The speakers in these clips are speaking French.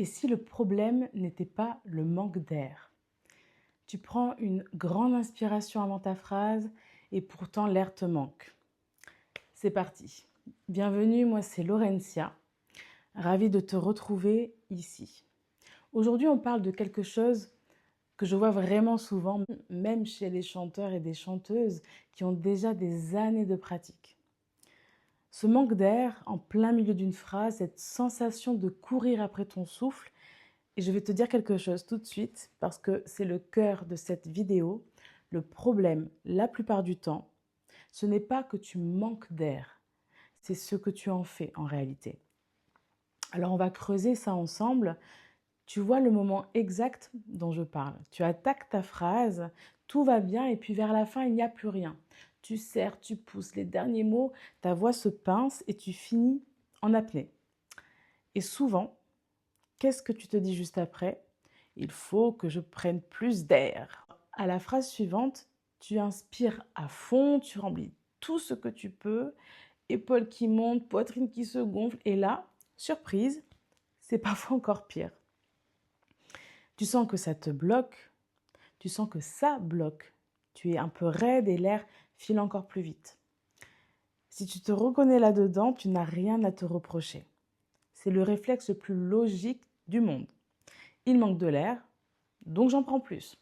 Et si le problème n'était pas le manque d'air? Tu prends une grande inspiration avant ta phrase et pourtant l'air te manque. C'est parti. Bienvenue, moi c'est Laurentia. Ravie de te retrouver ici. Aujourd'hui, on parle de quelque chose que je vois vraiment souvent, même chez les chanteurs et des chanteuses qui ont déjà des années de pratique. Ce manque d'air en plein milieu d'une phrase, cette sensation de courir après ton souffle. Et je vais te dire quelque chose tout de suite parce que c'est le cœur de cette vidéo. Le problème, la plupart du temps, ce n'est pas que tu manques d'air, c'est ce que tu en fais en réalité. Alors on va creuser ça ensemble. Tu vois le moment exact dont je parle. Tu attaques ta phrase, tout va bien et puis vers la fin, il n'y a plus rien. Tu serres, tu pousses les derniers mots, ta voix se pince et tu finis en apnée. Et souvent, qu'est-ce que tu te dis juste après? Il faut que je prenne plus d'air. À la phrase suivante, tu inspires à fond, tu remplis tout ce que tu peux, épaules qui montent, poitrine qui se gonfle, et là, surprise, c'est parfois encore pire. Tu sens que ça te bloque, tu sens que ça bloque. Tu es un peu raide et l'air file encore plus vite. Si tu te reconnais là-dedans, tu n'as rien à te reprocher. C'est le réflexe le plus logique du monde. Il manque de l'air, donc j'en prends plus.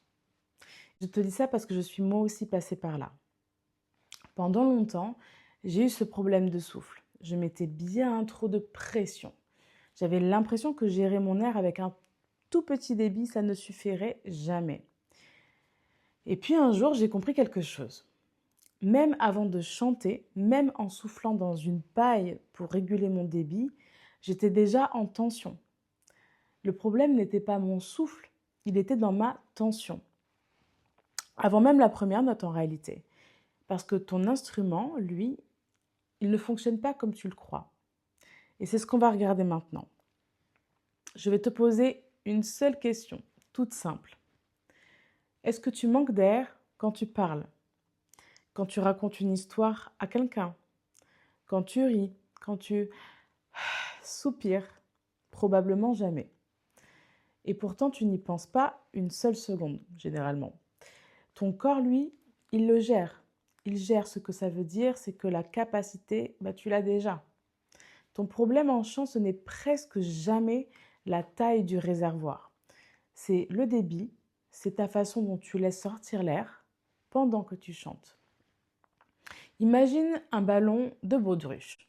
Je te dis ça parce que je suis moi aussi passée par là. Pendant longtemps, j'ai eu ce problème de souffle. Je mettais bien trop de pression. J'avais l'impression que gérer mon air avec un tout petit débit, ça ne suffirait jamais. Et puis un jour, j'ai compris quelque chose. Même avant de chanter, même en soufflant dans une paille pour réguler mon débit, j'étais déjà en tension. Le problème n'était pas mon souffle, il était dans ma tension. Avant même la première note en réalité. Parce que ton instrument, lui, il ne fonctionne pas comme tu le crois. Et c'est ce qu'on va regarder maintenant. Je vais te poser une seule question, toute simple. Est-ce que tu manques d'air quand tu parles? Quand tu racontes une histoire à quelqu'un? Quand tu ris? Quand tu soupires? Probablement jamais. Et pourtant, tu n'y penses pas une seule seconde, généralement. Ton corps, lui, il le gère. Il gère ce que ça veut dire, c'est que la capacité, tu l'as déjà. Ton problème en chant, ce n'est presque jamais la taille du réservoir. C'est le débit, c'est ta façon dont tu laisses sortir l'air pendant que tu chantes. Imagine un ballon de baudruche.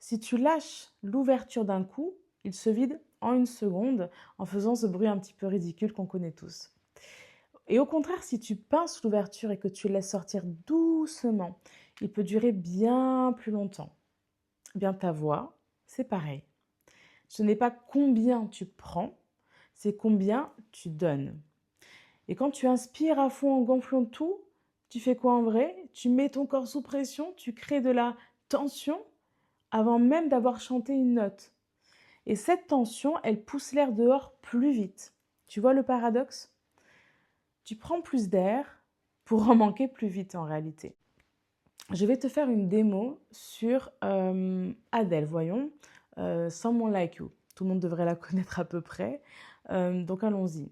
Si tu lâches l'ouverture d'un coup, il se vide en une seconde en faisant ce bruit un petit peu ridicule qu'on connaît tous. Et au contraire, si tu pinces l'ouverture et que tu laisses sortir doucement, il peut durer bien plus longtemps. Eh bien, ta voix, c'est pareil. Ce n'est pas combien tu prends, c'est combien tu donnes. Et quand tu inspires à fond en gonflant tout, tu fais quoi en vrai? Tu mets ton corps sous pression, tu crées de la tension avant même d'avoir chanté une note. Et cette tension, elle pousse l'air dehors plus vite. Tu vois le paradoxe? Tu prends plus d'air pour en manquer plus vite en réalité. Je vais te faire une démo sur Adele, voyons, Someone Like You. Tout le monde devrait la connaître à peu près. Donc allons-y.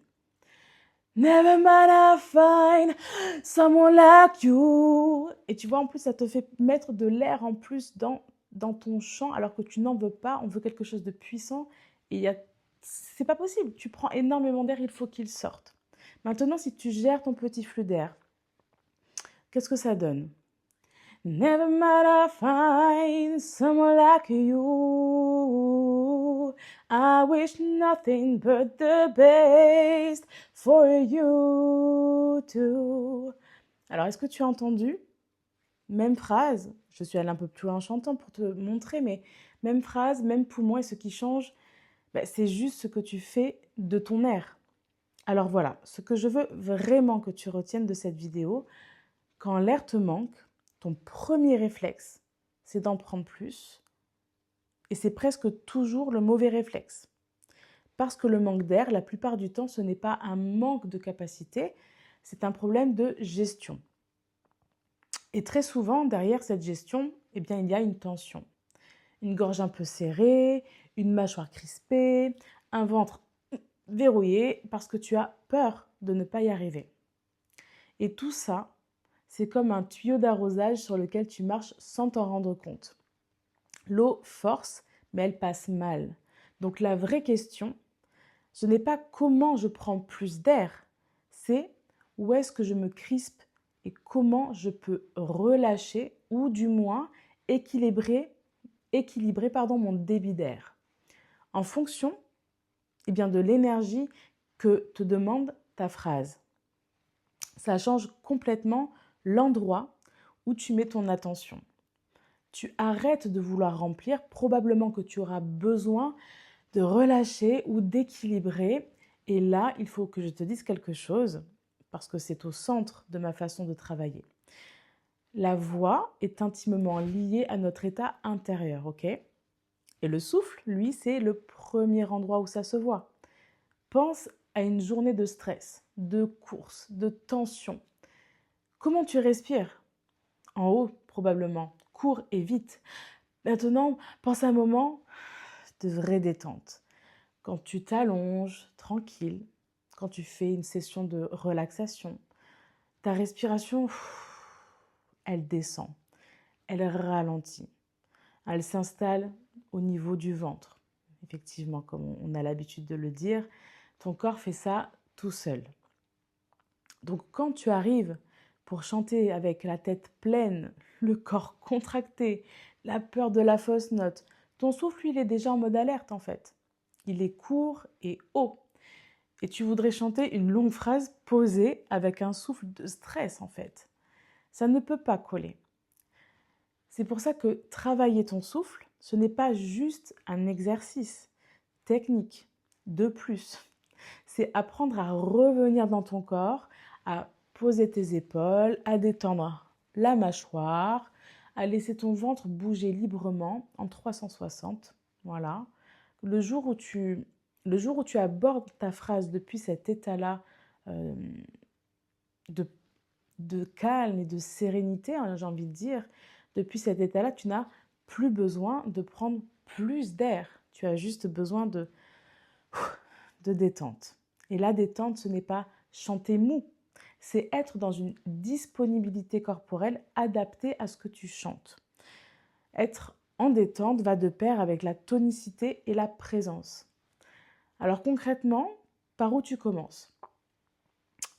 Never mind, I find someone like you. Et tu vois, en plus, ça te fait mettre de l'air en plus dans ton chant, alors que tu n'en veux pas. On veut quelque chose de puissant. Et c'est pas possible. Tu prends énormément d'air, il faut qu'il sorte. Maintenant, si tu gères ton petit flux d'air, qu'est-ce que ça donne? Never mind, I find someone like you. I wish nothing but the best for you too. Alors, est-ce que tu as entendu? Même phrase, je suis allée un peu plus loin en chantant pour te montrer, mais même phrase, même poumon, et ce qui change, c'est juste ce que tu fais de ton air. Alors voilà, ce que je veux vraiment que tu retiennes de cette vidéo, quand l'air te manque, ton premier réflexe, c'est d'en prendre plus. Et c'est presque toujours le mauvais réflexe. Parce que le manque d'air, la plupart du temps, ce n'est pas un manque de capacité, c'est un problème de gestion. Et très souvent, derrière cette gestion, il y a une tension. Une gorge un peu serrée, une mâchoire crispée, un ventre verrouillé parce que tu as peur de ne pas y arriver. Et tout ça, c'est comme un tuyau d'arrosage sur lequel tu marches sans t'en rendre compte. L'eau force, mais elle passe mal. Donc la vraie question, ce n'est pas comment je prends plus d'air, c'est où est-ce que je me crispe et comment je peux relâcher ou du moins équilibrer mon débit d'air. En fonction de l'énergie que te demande ta phrase. Ça change complètement l'endroit où tu mets ton attention. Tu arrêtes de vouloir remplir, probablement que tu auras besoin de relâcher ou d'équilibrer. Et là, il faut que je te dise quelque chose, parce que c'est au centre de ma façon de travailler. La voix est intimement liée à notre état intérieur, ok? Et le souffle, lui, c'est le premier endroit où ça se voit. Pense à une journée de stress, de course, de tension. Comment tu respires? En haut, probablement. Cours et vite. Maintenant, pense à un moment de vraie détente. Quand tu t'allonges tranquille, quand tu fais une session de relaxation, ta respiration, elle descend, elle ralentit, elle s'installe au niveau du ventre. Effectivement, comme on a l'habitude de le dire, ton corps fait ça tout seul. Donc quand tu arrives pour chanter avec la tête pleine, le corps contracté, la peur de la fausse note, ton souffle, il est déjà en mode alerte en fait. Il est court et haut. Et tu voudrais chanter une longue phrase posée avec un souffle de stress en fait. Ça ne peut pas coller. C'est pour ça que travailler ton souffle, ce n'est pas juste un exercice technique de plus. C'est apprendre à revenir dans ton corps, à poser tes épaules, à détendre la mâchoire, à laisser ton ventre bouger librement en 360. Voilà. Le jour où tu abordes ta phrase depuis cet état-là euh, de, de calme et de sérénité, hein, j'ai envie de dire, depuis cet état-là, tu n'as plus besoin de prendre plus d'air. Tu as juste besoin de détente. Et la détente, ce n'est pas chanter mou, c'est être dans une disponibilité corporelle adaptée à ce que tu chantes. Être en détente va de pair avec la tonicité et la présence. Alors concrètement, par où tu commences?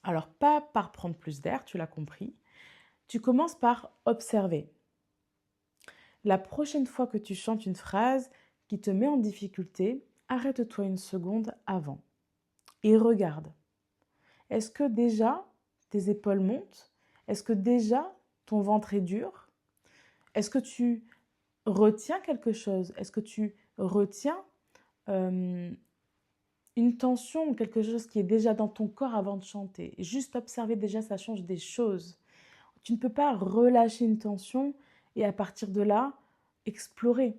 Alors pas par prendre plus d'air, tu l'as compris. Tu commences par observer. La prochaine fois que tu chantes une phrase qui te met en difficulté, arrête-toi une seconde avant et regarde. Est-ce que déjà tes épaules montent? Est-ce que déjà ton ventre est dur? Est-ce que tu retiens quelque chose? Est-ce que tu retiens une tension, quelque chose qui est déjà dans ton corps avant de chanter? Juste observer déjà, ça change des choses. Tu ne peux pas relâcher une tension et à partir de là, explorer.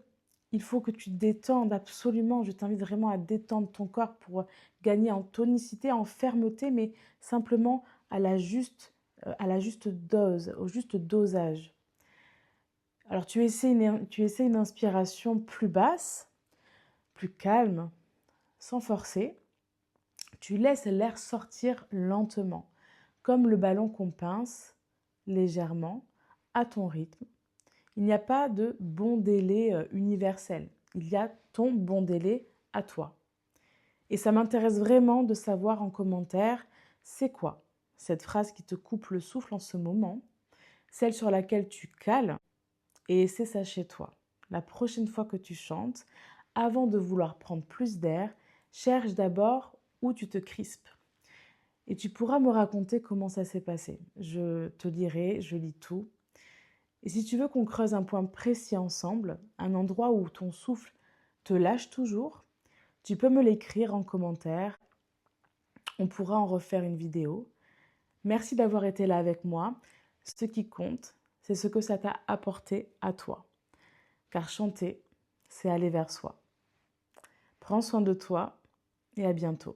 Il faut que tu détendes absolument. Je t'invite vraiment à détendre ton corps pour gagner en tonicité, en fermeté, mais simplement à la juste dose, au juste dosage. Alors tu essaies une inspiration plus basse, plus calme, sans forcer. Tu laisses l'air sortir lentement, comme le ballon qu'on pince légèrement, à ton rythme. Il n'y a pas de bon délai universel. Il y a ton bon délai à toi. Et ça m'intéresse vraiment de savoir en commentaire, c'est quoi cette phrase qui te coupe le souffle en ce moment, celle sur laquelle tu cales, et essaie ça chez toi. La prochaine fois que tu chantes, avant de vouloir prendre plus d'air, cherche d'abord où tu te crispes. Et tu pourras me raconter comment ça s'est passé. Je te dirai, je lis tout. Et si tu veux qu'on creuse un point précis ensemble, un endroit où ton souffle te lâche toujours, tu peux me l'écrire en commentaire. On pourra en refaire une vidéo. Merci d'avoir été là avec moi. Ce qui compte, c'est ce que ça t'a apporté à toi. Car chanter, c'est aller vers soi. Prends soin de toi et à bientôt.